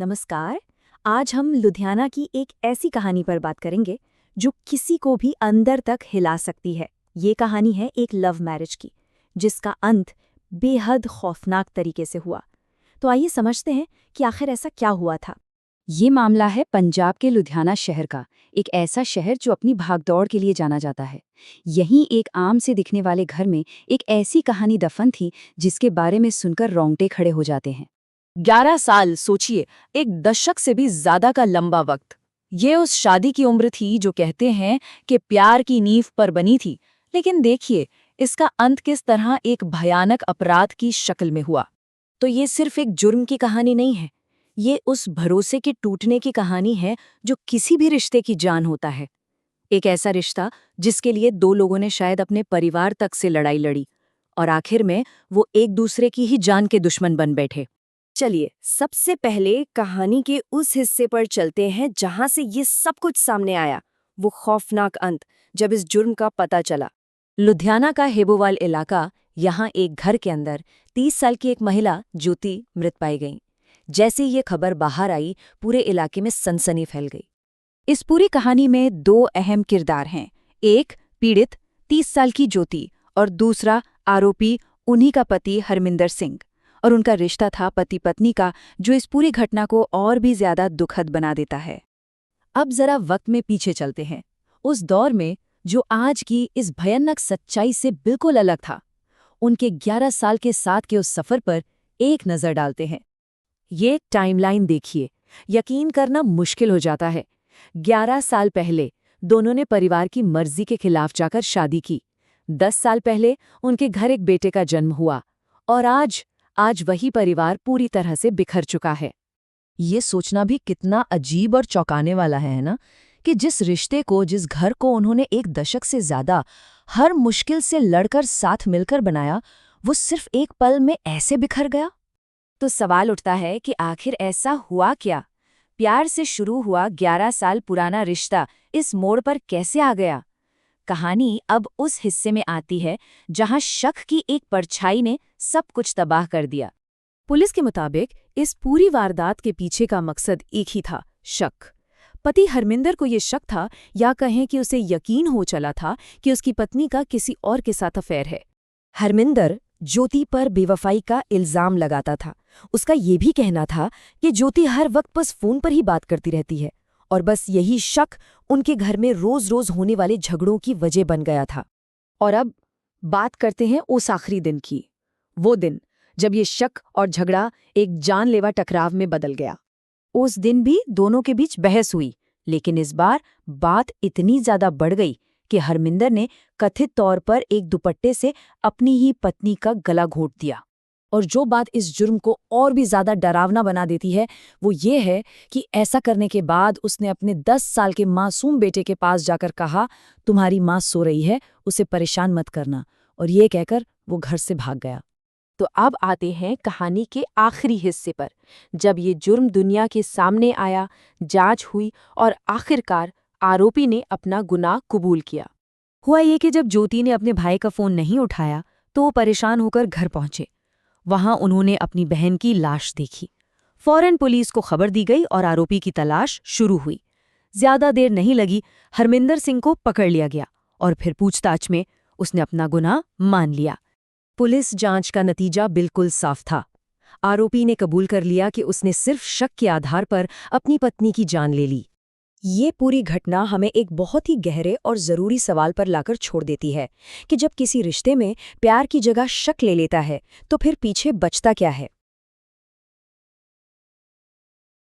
नमस्कार। आज हम लुधियाना की एक ऐसी कहानी पर बात करेंगे जो किसी को भी अंदर तक हिला सकती है। ये कहानी है एक लव मैरिज की, जिसका अंत बेहद खौफनाक तरीके से हुआ। तो आइए समझते हैं कि आखिर ऐसा क्या हुआ था। ये मामला है पंजाब के लुधियाना शहर का, एक ऐसा शहर जो अपनी भागदौड़ के लिए जाना जाता है। यहीं एक आम से दिखने वाले घर में एक ऐसी कहानी दफन थी जिसके बारे में सुनकर रोंगटे खड़े हो जाते हैं। 11 साल, सोचिए, एक दशक से भी ज्यादा का लंबा वक्त। ये उस शादी की उम्र थी जो कहते हैं कि प्यार की नींव पर बनी थी। लेकिन देखिए, इसका अंत किस तरह एक भयानक अपराध की शक्ल में हुआ। तो ये सिर्फ एक जुर्म की कहानी नहीं है, ये उस भरोसे के टूटने की कहानी है जो किसी भी रिश्ते की जान होता है। एक ऐसा रिश्ता जिसके लिए दो लोगों ने शायद अपने परिवार तक से लड़ाई लड़ी और आखिर में वो एक दूसरे की ही जान के दुश्मन बन बैठे। चलिए, सबसे पहले कहानी के उस हिस्से पर चलते हैं जहां से ये सब कुछ सामने आया, वो खौफनाक अंत जब इस जुर्म का पता चला। लुधियाना का हेबोवाल इलाका, यहाँ एक घर के अंदर 30 साल की एक महिला ज्योति मृत पाई गई। जैसे ये खबर बाहर आई, पूरे इलाके में सनसनी फैल गई। इस पूरी कहानी में दो अहम किरदार हैं, एक पीड़ित 30 साल की ज्योति और दूसरा आरोपी, उन्हीं का पति हरमिंदर सिंह। और उनका रिश्ता था पति पत्नी का, जो इस पूरी घटना को और भी ज्यादा दुखद बना देता है। अब जरा वक्त में पीछे चलते हैं, उस दौर में जो आज की इस भयानक सच्चाई से बिल्कुल अलग था। उनके 11 साल के साथ के उस सफर पर एक नजर डालते हैं। ये टाइमलाइन देखिए, यकीन करना मुश्किल हो जाता है। 11 साल पहले दोनों ने परिवार की मर्जी के खिलाफ जाकर शादी की। 10 साल पहले उनके घर एक बेटे का जन्म हुआ और आज वही परिवार पूरी तरह से बिखर चुका है। ये सोचना भी कितना अजीब और चौंकाने वाला है ना, कि जिस रिश्ते को, जिस घर को उन्होंने एक दशक से ज्यादा हर मुश्किल से लड़कर साथ मिलकर बनाया, वो सिर्फ एक पल में ऐसे बिखर गया। तो सवाल उठता है कि आखिर ऐसा हुआ क्या? प्यार से शुरू हुआ 11 साल पुराना रिश्ता इस मोड़ पर कैसे आ गया? कहानी अब उस हिस्से में आती है जहां शक की एक परछाई ने सब कुछ तबाह कर दिया। पुलिस के मुताबिक इस पूरी वारदात के पीछे का मकसद एक ही था, शक। पति हरमिंदर को ये शक था, या कहें कि उसे यकीन हो चला था कि उसकी पत्नी का किसी और के साथ अफेयर है। हरमिंदर ज्योति पर बेवफाई का इल्जाम लगाता था। उसका ये भी कहना था कि ज्योति हर वक्त बस फोन पर ही बात करती रहती है, और बस यही शक उनके घर में रोज रोज होने वाले झगड़ों की वजह बन गया था। और अब बात करते हैं उस आखिरी दिन की, वो दिन जब ये शक और झगड़ा एक जानलेवा टकराव में बदल गया। उस दिन भी दोनों के बीच बहस हुई, लेकिन इस बार बात इतनी ज्यादा बढ़ गई कि हरमिंदर ने कथित तौर पर एक दुपट्टे से अपनी ही पत्नी का गला घोंट दिया। और जो बात इस जुर्म को और भी ज्यादा डरावना बना देती है, वो ये है कि ऐसा करने के बाद उसने अपने 10 साल के मासूम बेटे के पास जाकर कहा, तुम्हारी माँ सो रही है, उसे परेशान मत करना। और ये कहकर वो घर से भाग गया। तो अब आते हैं कहानी के आखिरी हिस्से पर, जब ये जुर्म दुनिया के सामने आया, जांच हुई और आखिरकार आरोपी ने अपना गुनाह कबूल किया। हुआ ये कि जब ज्योति ने अपने भाई का फोन नहीं उठाया तो वो परेशान होकर घर पहुंचे। वहां उन्होंने अपनी बहन की लाश देखी। फौरन पुलिस को खबर दी गई और आरोपी की तलाश शुरू हुई। ज्यादा देर नहीं लगी, हरमिंदर सिंह को पकड़ लिया गया और फिर पूछताछ में उसने अपना गुनाह मान लिया। पुलिस जांच का नतीजा बिल्कुल साफ था। आरोपी ने कबूल कर लिया कि उसने सिर्फ शक के आधार पर अपनी पत्नी की जान ले ली। ये पूरी घटना हमें एक बहुत ही गहरे और ज़रूरी सवाल पर लाकर छोड़ देती है कि जब किसी रिश्ते में प्यार की जगह शक ले लेता है तो फिर पीछे बचता क्या है।